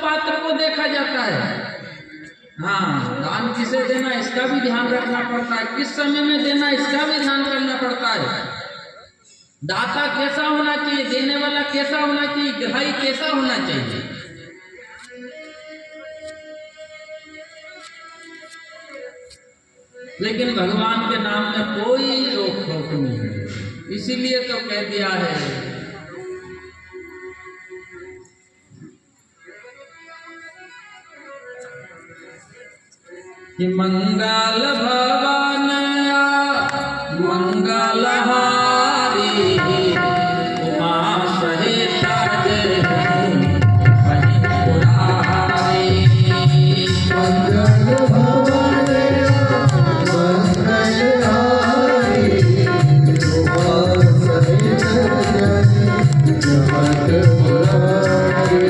पात्र को देखा जाता है। हाँ, दान किसे देना इसका भी ध्यान रखना पड़ता है, किस समय में देना इसका भी ध्यान करना पड़ता है। दाता कैसा होना चाहिए, देने वाला कैसा होना चाहिए, ग्राही कैसा होना चाहिए। लेकिन भगवान के नाम में कोई रोक टोक नहीं है, इसीलिए तो कह दिया है कि मंगल भवन मंगल हारी उमा सहित जय वही पुरारी। मंगल भवन मंगल हारी उमा सहित जय वही पुरारी।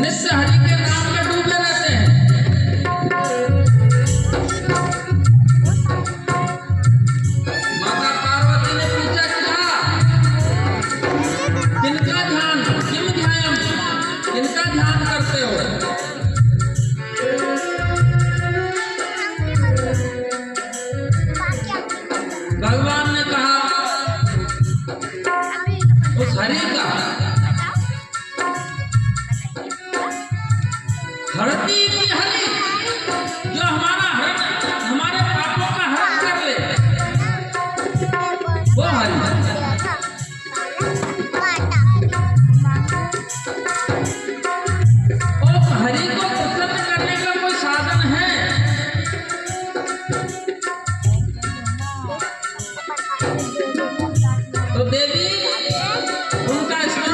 नित्य हरि के नाम में डूबे रहते हैं। माता पार्वती ने पूछा क्या किनका ध्यान किम ध्यान किनका ध्यान करते हो। भगवान ने कहा उस हरि का, हरती की हरि जो हमारा हमारे पापों का हरण कर ले, वो हरि। उस हरि को प्रसन्न करने का कोई साधन है? तो देवी उनका स्मरण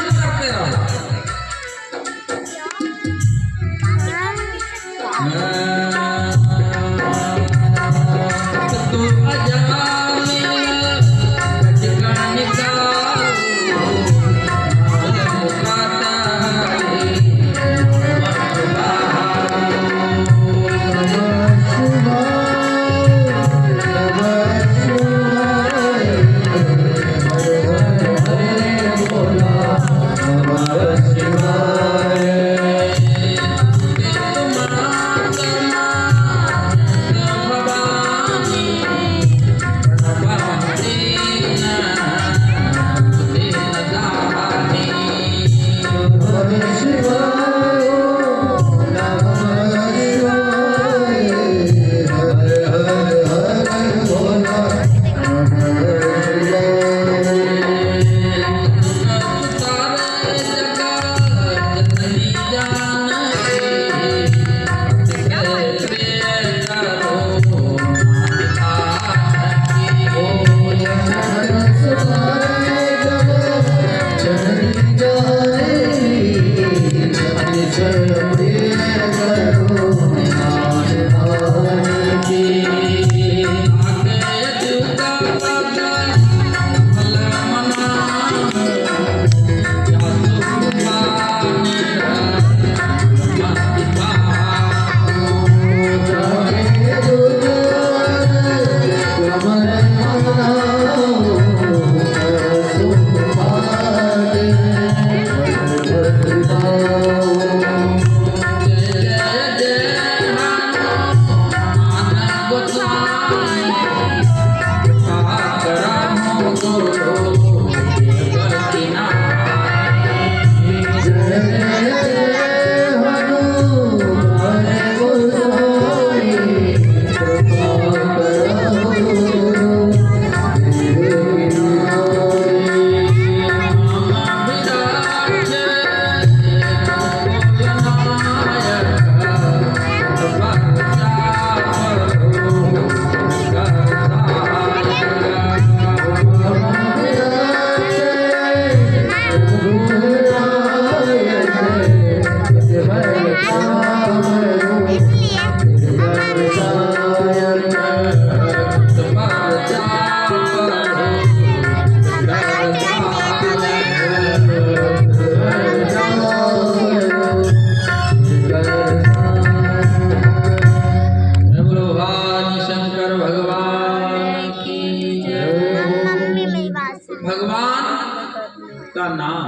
का नाम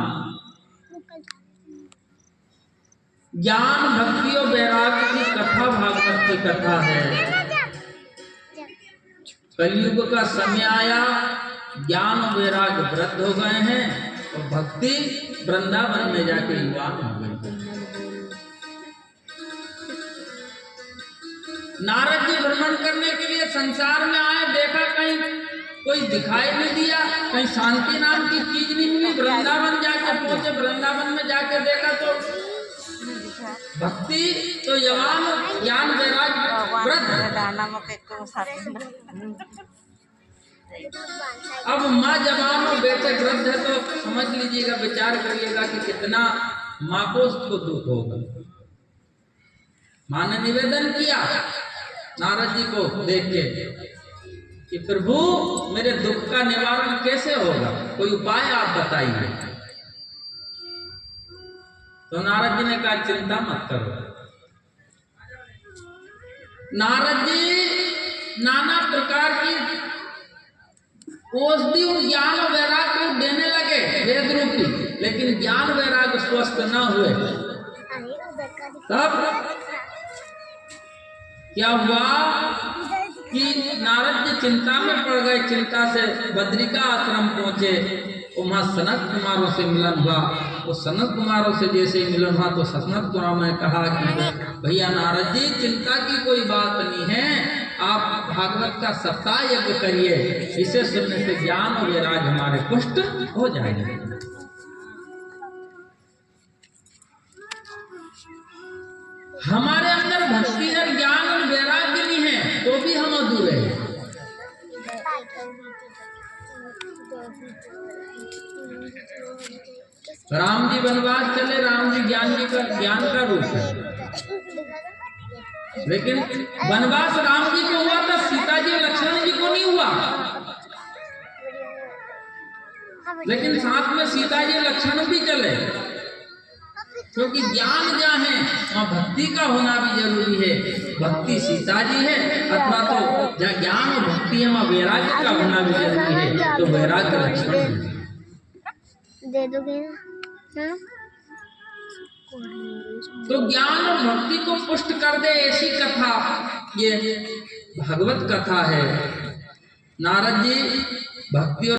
ज्ञान भक्ति और वैराग्य की कथा भागवत की कथा है। कलयुग का समय आया, ज्ञान और वैराग्य वृद्ध हो गए हैं और भक्ति वृंदावन में जाके युवान हो गई। नारद जी भ्रमण करने के लिए संसार में आए, देखा कहीं कोई दिखाई नहीं दिया, कहीं शांति नाम की चीज नहीं मिली। वृंदावन जाके पहुंचे, वृंदावन में जाके देखा तो भक्ति तो जवान, ज्ञान वैराग्य वृद्ध। अब माँ जवान और बेटे वृद्ध है तो समझ लीजिएगा, विचार करिएगा कि कितना माँ को उसको दुख होगा। माँ ने निवेदन किया नारद जी को देख के कि प्रभु मेरे दुख का निवारण कैसे होगा, कोई उपाय आप बताइए। तो नारद जी ने कहा चिंता मत करो। नारद जी नाना प्रकार की औषधि उन ज्ञान और वैराग्य को देने लगे वेद रूपी, लेकिन ज्ञान वैराग्य स्वस्थ न हुए। तब क्या हुआ कि नारद जी चिंता में पड़ गए। चिंता से बद्रिका आश्रम पहुंचे, वहां सनत कुमारों से मिलन हुआ। वो सनत कुमारों से जैसे ही मिलन हुआ तो सनत कुमार ने कहा कि भैया नारद जी चिंता की कोई बात नहीं है, आप भागवत का सप्ताह यज्ञ करिए, इसे सुनने से ज्ञान और वैराग्य हमारे पुष्ट हो जाएंगे। हमारे अंदर भक्ति है, ज्ञान और वैराग्य नहीं है तो भी हम अधूरे हैं। राम जी वनवास चले, राम जी ज्ञान का रूप है, लेकिन वनवास राम जी को हुआ था, सीता जी लक्ष्मण जी को नहीं हुआ। लेकिन साथ में सीता जी लक्ष्मण भी चले, क्योंकि ज्ञान जहाँ है वहाँ भक्ति का होना भी जरूरी है। भक्ति सीता जी है, अथवा तो जहाँ ज्ञान और भक्ति है वहाँ वैराग्य का होना भी जरूरी है, तो वैराग्य लक्ष्मण दे दोगे ना। तो ज्ञान और भक्ति को पुष्ट कर दे ऐसी कथा ये भागवत कथा है। नारद जी भक्ति और